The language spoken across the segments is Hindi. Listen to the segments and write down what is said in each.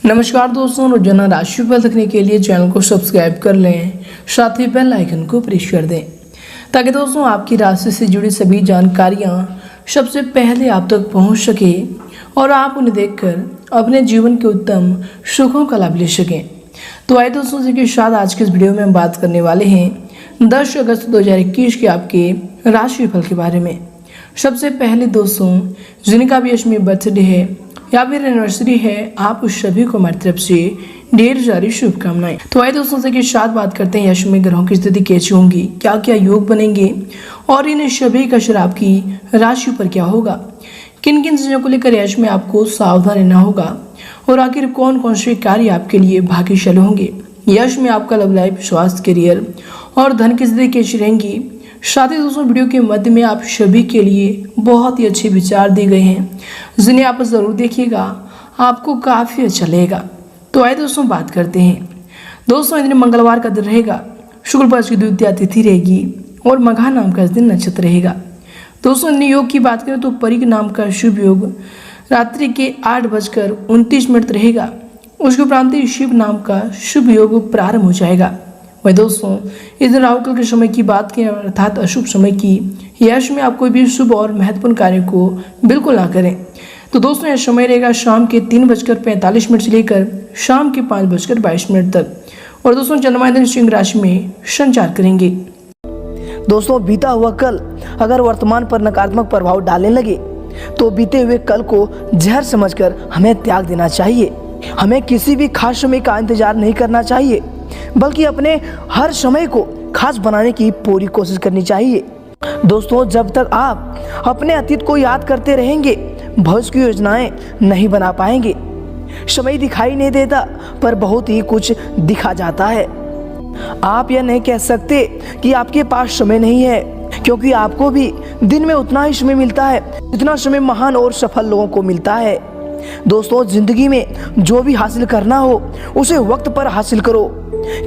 नमस्कार दोस्तों, रोजाना राशिफल देखने के लिए चैनल को सब्सक्राइब कर लें, साथ ही बेल आइकन को प्रेस कर दें ताकि दोस्तों आपकी राशि से जुड़ी सभी जानकारियां सबसे पहले आप तक पहुंच सके और आप उन्हें देखकर अपने जीवन के उत्तम सुखों का लाभ ले सकें। तो आइए दोस्तों, जी के साथ आज के इस वीडियो में हम बात करने वाले हैं 10 अगस्त 2021 के आपके राशिफल के बारे में। सबसे पहले दोस्तों, जिनका भी इसमें बर्थडे है या फिर एनिवर्सरी है, आप उस सभी को हमारी तरफ से ढेर सारी शुभकामनाएं। तो आइए दोस्तों से के साथ बात करते हैं यश में ग्रहों की स्थिति कैसी होंगी, क्या क्या योग बनेंगे और इन सभी का असर आपकी राशि पर क्या होगा, किन किन चीजों को लेकर यश में आपको सावधान रहना होगा और आखिर कौन कौन से कार्य आपके लिए भाग्यशाली होंगे। यश में आपका लव लाइफ, स्वास्थ्य, करियर और धन की स्थिति कैसी रहेंगी। साथ ही दोस्तों, वीडियो के मध्य में आप सभी के लिए बहुत ही अच्छे विचार दिए गए हैं जिन्हें आप जरूर देखिएगा, आपको काफ़ी अच्छा लगेगा। तो आइए दोस्तों बात करते हैं। दोस्तों, इस दिन मंगलवार का दिन रहेगा, शुक्ल पक्ष की द्वितीया तिथि रहेगी और मघा नाम का इस दिन नक्षत्र रहेगा। दोस्तों, इन योग की बात करें तो परिक नाम का शुभ योग रात्रि के 8:29 रहेगा। उसके उपरांत शिव नाम का शुभ योग प्रारंभ हो जाएगा। वही दोस्तों, इस दिन राहु काल के समय की बात करें अर्थात अशुभ समय की, यश में आप कोई भी शुभ और महत्वपूर्ण कार्य को बिल्कुल ना करें। तो दोस्तों, यह समय रहेगा शाम के 3:45 से लेकर शाम के 5:22 तक। और दोस्तों, चंद्रमा दिन सिंह राशि में संचार करेंगे। दोस्तों, बीता हुआ कल अगर वर्तमान पर नकारात्मक प्रभाव डालने लगे तो बीते हुए कल को जहर समझकर हमें त्याग देना चाहिए। हमें किसी भी खास समय का इंतजार नहीं करना चाहिए, बल्कि अपने हर समय को खास बनाने की पूरी कोशिश करनी चाहिए। दोस्तों, जब तक आप अपने अतीत को याद करते रहेंगे, भविष्य की योजनाएं नहीं बना पाएंगे। समय दिखाई नहीं देता, पर बहुत ही कुछ दिखा जाता है। आप यह नहीं कह सकते कि आपके पास समय नहीं है, क्योंकि आपको भी दिन में उतना ही समय मिलता है जितना समय महान और सफल लोगों को मिलता है। दोस्तों, जिंदगी में जो भी हासिल करना हो उसे वक्त पर हासिल करो,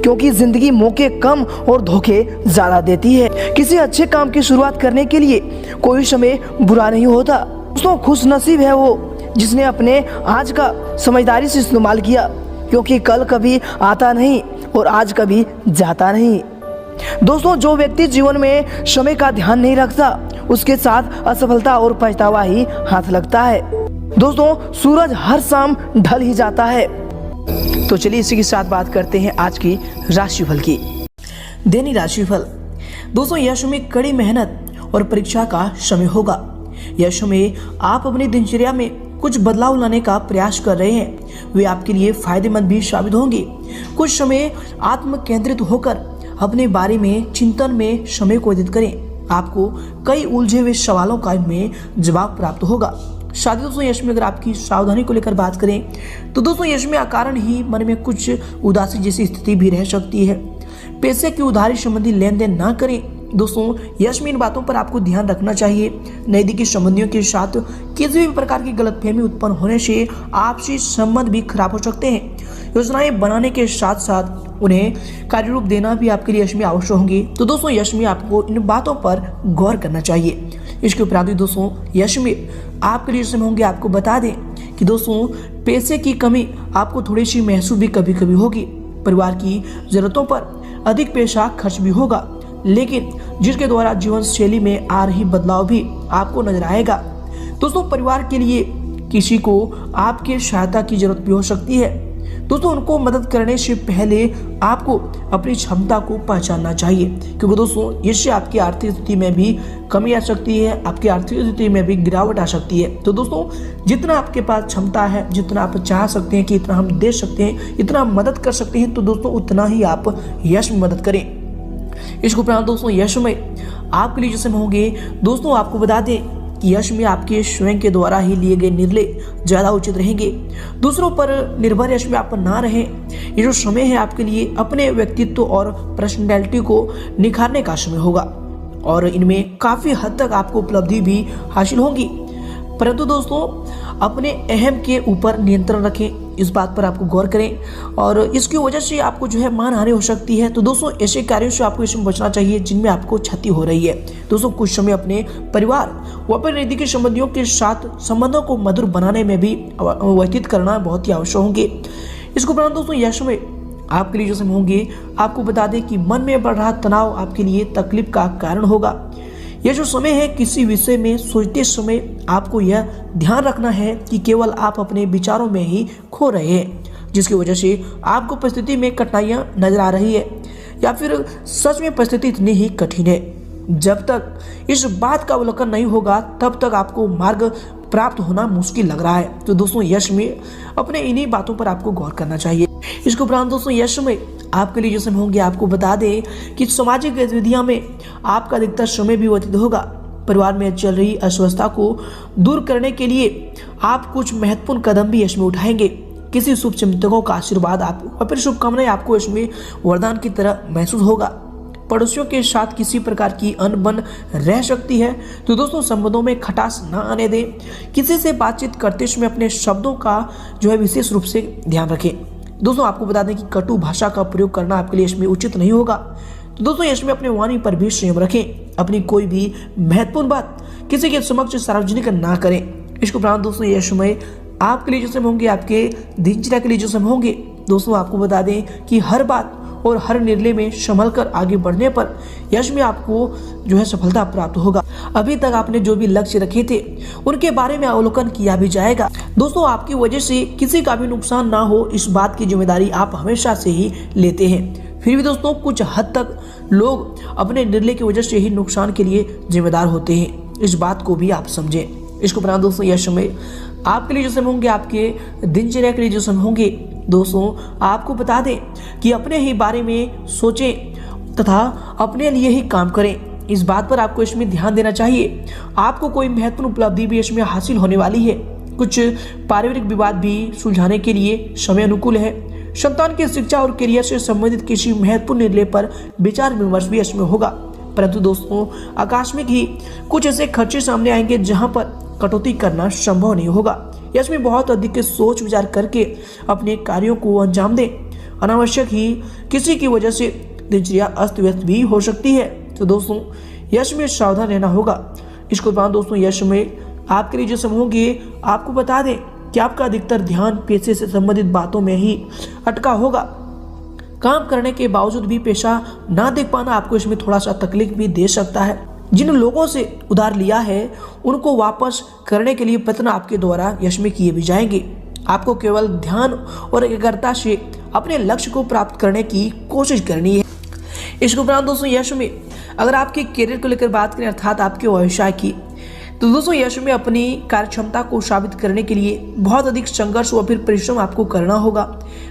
क्योंकि जिंदगी मौके कम और धोखे ज्यादा देती है। किसी अच्छे काम की शुरुआत करने के लिए कोई समय बुरा नहीं होता। दोस्तों, खुश नसीब है वो जिसने अपने आज का समझदारी से इस्तेमाल किया, क्योंकि कल कभी आता नहीं और आज कभी जाता नहीं। दोस्तों, जो व्यक्ति जीवन में समय का ध्यान नहीं रखता, उसके साथ असफलता और पछतावा ही हाथ लगता है। दोस्तों, सूरज हर शाम ढल ही जाता है। तो चलिए इसी के साथ बात करते हैं आज की राशिफल की। दैनिक राशिफल। दोस्तों, यह समय कड़ी मेहनत और परीक्षा का समय होगा। यह समय आप अपनी दिनचर्या में कुछ बदलाव लाने का प्रयास कर रहे हैं, वे आपके लिए फायदेमंद भी साबित होंगे। कुछ समय आत्म केंद्रित होकर अपने बारे में चिंतन में समय को व्यतीत करें। आपको कई उलझे हुए सवालों का इनमें जवाब प्राप्त होगा। साथ ही दोस्तों, यश में अगर आपकी सावधानी को लेकर बात करें तो दोस्तों, यश में अकारण ही मन में कुछ उदासी जैसी स्थिति भी रह सकती है। पैसे की उधारी संबंधी लेन देन ना करें। दोस्तों, यश में इन बातों पर आपको ध्यान रखना चाहिए। नजदीकी संबंधियों के साथ किसी भी प्रकार की गलतफहमी उत्पन्न होने से आपसी संबंध भी खराब हो सकते हैं। योजनाएं बनाने के साथ साथ उन्हें कार्य रूप देना भी आपके लिए यश में आवश्यक होंगे। तो दोस्तों, यश में आपको इन बातों पर गौर करना चाहिए। इसके उपरांत दोस्तों, यश में आपके लिए समय होंगे। आपको बता दें कि दोस्तों, पैसे की कमी आपको थोड़ी सी महसूस भी कभी कभी होगी। परिवार की जरूरतों पर अधिक पैसा खर्च भी होगा, लेकिन जिसके द्वारा जीवन शैली में आ रही बदलाव भी आपको नजर आएगा। दोस्तों, परिवार के लिए किसी को आपके सहायता की जरूरत भी हो सकती है। दोस्तों, उनको मदद करने से पहले आपको अपनी क्षमता को पहचानना चाहिए, क्योंकि दोस्तों, इससे आपकी आर्थिक स्थिति में भी कमी आ सकती है, आपकी आर्थिक स्थिति में भी गिरावट आ सकती है। तो दोस्तों, जितना आपके पास क्षमता है, जितना आप चाह सकते हैं कि इतना हम दे सकते हैं, इतना मदद कर सकते हैं, तो दोस्तों उतना ही आप यश में मदद करें। इसके उपरांत दोस्तों, यश में आपके लिए जैसे होंगे। दोस्तों, आपको बता दें कि यश में आपके स्वयं के द्वारा ही लिए गए निर्णय ज्यादा उचित रहेंगे। दूसरों पर निर्भर यश में आप ना रहें। ये जो समय है आपके लिए अपने व्यक्तित्व और पर्सनैलिटी को निखारने का समय होगा और इनमें काफी हद तक आपको उपलब्धि भी हासिल होगी। परंतु दोस्तों, अपने अहम के ऊपर नियंत्रण रखें। इस बात पर आपको गौर करें और इसकी वजह से आपको जो है मानहानि हो सकती है। तो दोस्तों ऐसे कार्यों से आपको इसमें बचना चाहिए जिनमें आपको क्षति हो रही है। दोस्तों कुछ समय अपने परिवार व अपने नजदीकी संबंधियों के साथ संबंधों को मधुर बनाने में भी व्यतीत करना बहुत ही आवश्यक होंगे। इसके उपरांत दोस्तों यह समय आपके लिए जो समय होंगे, आपको बता दें कि मन में बढ़ रहा तनाव आपके लिए तकलीफ का कारण होगा। यह जो समय है, किसी विषय में सोचते समय आपको यह ध्यान रखना है कि केवल आप अपने विचारों में ही खो रहे हैं, जिसकी वजह से आपको परिस्थिति में कठिनाइयां नजर आ रही है या फिर सच में परिस्थिति इतनी ही कठिन है। जब तक इस बात का अवलोकन नहीं होगा तब तक आपको मार्ग प्राप्त होना मुश्किल लग रहा है। तो दोस्तों यश में अपने इन्हीं बातों पर आपको गौर करना चाहिए। इसके उपरांत दोस्तों यश में आपके लिए जो समय होंगे, आपको बता दें कि सामाजिक गतिविधियों में आपका अधिकतर समय भी व्यतीत होगा। परिवार में चल रही अस्वस्थता को दूर करने के लिए आप कुछ महत्वपूर्ण कदम भी इसमें उठाएंगे। किसी शुभ चिंतकों का आशीर्वाद आप और फिर शुभकामनाएं आपको इसमें वरदान की तरह महसूस होगा। पड़ोसियों के साथ किसी प्रकार की अनबन रह सकती है, तो दोस्तों संबंधों में खटास न आने दें। किसी से बातचीत करते समय अपने शब्दों का जो है विशेष रूप से ध्यान रखें। दोस्तों आपको बता दें कि कटु भाषा का प्रयोग करना आपके लिए इसमें उचित नहीं होगा। तो दोस्तों इसमें अपने वाणी पर भी संयम रखें। अपनी कोई भी महत्वपूर्ण बात किसी के समक्ष सार्वजनिक ना करें। इसके उपरांत दोस्तों यह समय आपके लिए जो समय होंगे, आपके दिनचर्या के लिए जो समय होंगे, दोस्तों आपको बता दें कि हर बात और हर निर्णय में संभल कर आगे बढ़ने पर यश में आपको जो है सफलता प्राप्त होगा। अभी तक आपने जो भी लक्ष्य रखे थे उनके बारे में अवलोकन किया भी जाएगा। दोस्तों आपकी वजह से किसी का भी नुकसान ना हो, इस बात की जिम्मेदारी आप हमेशा से ही लेते हैं। फिर भी दोस्तों कुछ हद तक लोग अपने निर्णय की वजह से ही नुकसान के लिए जिम्मेदार होते हैं, इस बात को भी आप समझें। इसके उपरांत दोस्तों यह समय आपके लिए जो समय होंगे, आपके दिनचर्या के लिए जो समय होंगे, दोस्तों आपको बता दें कि अपने ही बारे में सोचें तथा अपने लिए ही काम करें। इस बात पर आपको इसमें ध्यान देना चाहिए। आपको कोई महत्वपूर्ण उपलब्धि भी इसमें हासिल होने वाली है। कुछ पारिवारिक विवाद भी सुलझाने के लिए समय अनुकूल है। संतान की शिक्षा और करियर से संबंधित किसी महत्वपूर्ण निर्णय पर विचार विमर्श भी इसमें होगा। परंतु दोस्तों आकस्मिक ही कुछ ऐसे खर्चे सामने आएंगे जहां पर कटौती करना संभव नहीं होगा। इसमें बहुत अधिक सोच विचार करके अपने कार्यों को अंजाम दें। अनावश्यक ही किसी की वजह से दिनचर्या अस्त व्यस्त भी हो सकती है, तो दोस्तों यश में सावधान रहना होगा। इसके बाद दोस्तों यश में आपके लिए जो समय होंगे, आपको बता दें कि आपका अधिकतर ध्यान पेशे से संबंधित बातों में ही अटका होगा। काम करने के बावजूद भी पेशा ना देख पाना आपको इसमें थोड़ा सा तकलीफ भी दे सकता है। जिन लोगों से उधार लिया है उनको वापस करने के लिए प्रयत्न आपके द्वारा यश में किए भी जाएंगे। आपको केवल ध्यान और एकाग्रता से अपने लक्ष्य को प्राप्त करने की कोशिश करनी है। इसके उपरांत दोस्तों यश में अगर आपके करियर को लेकर बात करें, अर्थात आपके व्यवसाय की, तो दोस्तों यश में अपनी कार्यक्षमता को साबित करने के लिए बहुत अधिक संघर्ष व फिर परिश्रम आपको करना होगा।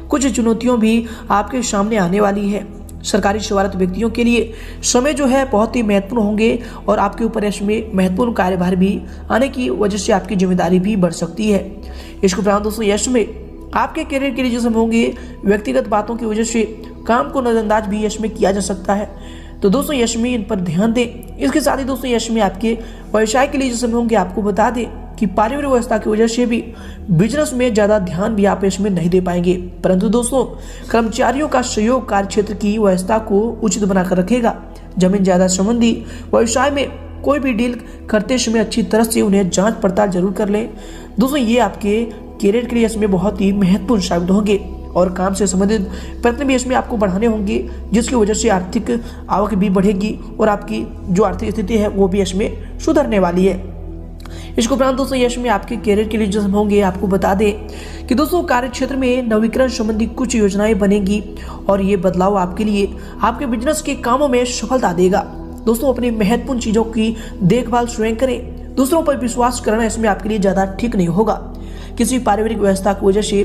कुछ चुनौतियों भी आपके सामने आने वाली है। सरकारी सेवारत व्यक्तियों के लिए समय जो है बहुत ही महत्वपूर्ण होंगे और आपके ऊपर इसमें महत्वपूर्ण कार्यभार भी आने की वजह से आपकी जिम्मेदारी भी बढ़ सकती है। इसके उपरांत दोस्तों यश में आपके करियर के लिए जो समय होंगे, व्यक्तिगत बातों की वजह से काम को नजरअंदाज भी यश में किया जा सकता है, तो दोस्तों यश में इन पर ध्यान दें। इसके साथ ही दोस्तों यश में आपके व्यवसाय के लिए जो समय होंगे, आपको बता दें कि पारिवारिक व्यवस्था की वजह से भी बिजनेस में ज़्यादा ध्यान भी आप इसमें नहीं दे पाएंगे। परंतु दोस्तों कर्मचारियों का सहयोग कार्य क्षेत्र की व्यवस्था को उचित बनाकर रखेगा। जमीन जायदाद संबंधी व्यवसाय में कोई भी डील करते समय अच्छी तरह से उन्हें जांच पड़ताल जरूर कर लें। दोस्तों ये आपके करियर के लिए इसमें बहुत ही महत्वपूर्ण साबित होंगे और काम से संबंधित प्रयत्न भी इसमें आपको बढ़ाने होंगे, जिसकी वजह से आर्थिक आवक भी बढ़ेगी और आपकी जो आर्थिक स्थिति है वो भी इसमें सुधरने वाली है। इसके उपरांत दोस्तों यश में आपके करियर के लिए जो होंगे, आपको बता दें कि दोस्तों कार्य क्षेत्र में नवीकरण संबंधी कुछ योजनाएं बनेगी और ये बदलाव आपके लिए आपके बिजनेस के कामों में सफलता देगा। दोस्तों अपनी महत्वपूर्ण चीजों की देखभाल स्वयं करें। दूसरों पर विश्वास करना इसमें आपके लिए ज्यादा ठीक नहीं होगा। किसी पारिवारिक व्यवस्था की वजह से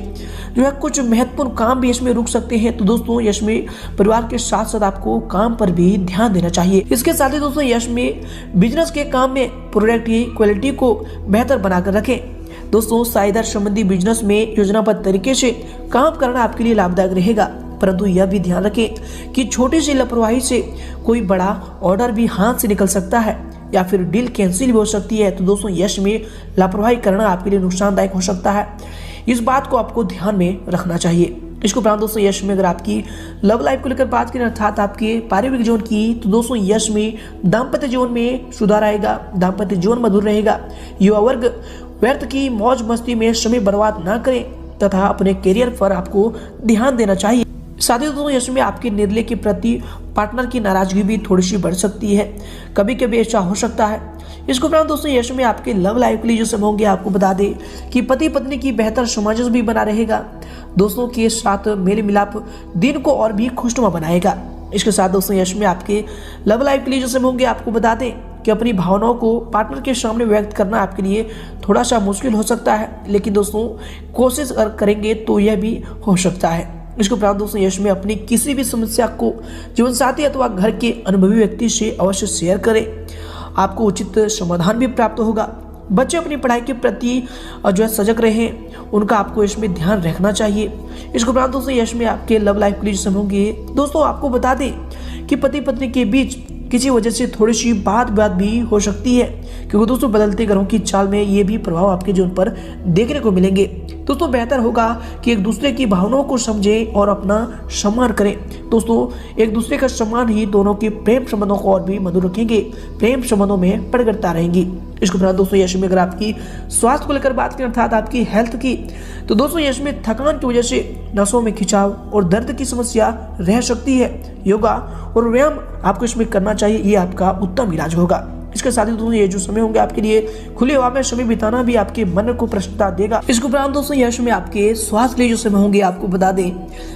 जो है कुछ महत्वपूर्ण काम भी इसमें रुक सकते हैं, तो दोस्तों यश में परिवार के साथ साथ आपको काम पर भी ध्यान देना चाहिए। इसके साथ ही दोस्तों यश में बिजनेस के काम में प्रोडक्ट की क्वालिटी को बेहतर बनाकर रखें। दोस्तों साझेदार संबंधी बिजनेस में योजनाबद्ध तरीके से काम करना आपके लिए लाभदायक रहेगा, परंतु यह भी ध्यान रखें कि छोटी सी लापरवाही से कोई बड़ा ऑर्डर भी हाथ से निकल सकता है या फिर डील कैंसिल भी हो सकती है। तो दोस्तों यश में लापरवाही करना आपके लिए नुकसानदायक हो सकता है। इस बात को आपको ध्यान में रखना चाहिए। इसको उपरांत दोस्तों यश में अगर आपकी लव लाइफ को लेकर बात करें अर्थात आपके पारिवारिक जीवन की, तो दोस्तों यश में दाम्पत्य जीवन में सुधार आएगा, दाम्पत्य जीवन मधुर रहेगा। युवा वर्ग व्यर्थ की मौज मस्ती में समय बर्बाद ना करें तथा अपने करियर पर आपको ध्यान देना चाहिए। साथ ही दोस्तों यश में आपके निर्णय के प्रति पार्टनर की नाराजगी भी थोड़ी सी बढ़ सकती है, कभी कभी ऐसा हो सकता है। इसको उपरांत दोस्तों यश में आपके लव लाइफ के लिए जो समय होंगे आपको बता दें कि पति पत्नी की बेहतर सामंजस्य भी बना रहेगा, दोस्तों के साथ मेल मिलाप दिन को और भी खुशनुमा बनाएगा। इसके साथ दोस्तों यश में आपके लव लाइफ के लिए जो समय होंगे आपको बता दें कि अपनी भावनाओं को पार्टनर के सामने व्यक्त करना आपके लिए थोड़ा सा मुश्किल हो सकता है, लेकिन दोस्तों कोशिश करेंगे तो यह भी हो सकता है। इसके उपरांत दोस्तों यश में अपनी किसी भी समस्या को जीवन साथी अथवा घर के अनुभवी व्यक्ति से अवश्य शेयर करें, आपको उचित समाधान भी प्राप्त होगा। बच्चे अपनी पढ़ाई के प्रति जो है सजग रहें, उनका आपको इसमें ध्यान रखना चाहिए। इसके उपरांत दोस्तों यश में आपके लव लाइफ के लिए समय होंगे दोस्तों आपको बता दें कि पति पत्नी के बीच किसी वजह से थोड़ी सी बात भी हो सकती है, क्योंकि दोस्तों बदलते ग्रहों की चाल में ये भी प्रभाव आपके जीवन पर देखने को मिलेंगे। दोस्तों बेहतर होगा कि एक दूसरे की भावनाओं को समझें और अपना सम्मान करें। दोस्तों एक दूसरे का सम्मान ही दोनों के प्रेम संबंधों को और भी मधुर रखेंगे, प्रेम संबंधों में प्रगड़ता रहेंगी। इसके उपरांत दोस्तों यश में अगर आपकी स्वास्थ्य को लेकर बात करें अर्थात आपकी हेल्थ की, तो दोस्तों यश में थकान की वजह से नसों में खिंचाव और दर्द की समस्या रह सकती है। योगा और व्यायाम आपको इसमें करना चाहिए, ये आपका उत्तम इलाज होगा। इसके साथ ही दोस्तों ये जो समय होंगे आपके लिए खुली हवा में समय बिताना भी आपके मन को प्रसन्नता देगा। इसके उपरांत दोस्तों यश में आपके स्वास्थ्य के लिए जो समय होंगे आपको बता दें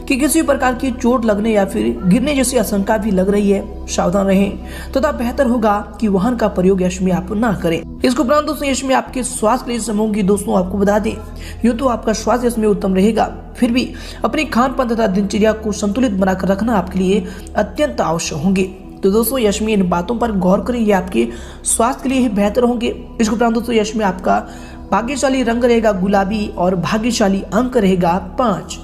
कि किसी प्रकार की चोट लगने या फिर गिरने जैसी आशंका भी लग रही है, सावधान रहें तथा बेहतर होगा कि वाहन का प्रयोग यश में आप ना करें। इसके उपरांत दोस्तों यश में आपके स्वास्थ्य के लिए समय होंगे दोस्तों आपको बता दें यूँ तो आपका स्वास्थ्य इसमें उत्तम रहेगा, फिर भी अपनी खान पान तथा दिनचर्या को संतुलित बनाकर रखना आपके लिए अत्यंत आवश्यक होंगे। तो दोस्तों यश में इन बातों पर गौर करें, ये आपके स्वास्थ्य के लिए ही बेहतर होंगे। इसके उपरांत दोस्तों यश में आपका भाग्यशाली रंग रहेगा गुलाबी और भाग्यशाली अंक रहेगा 5।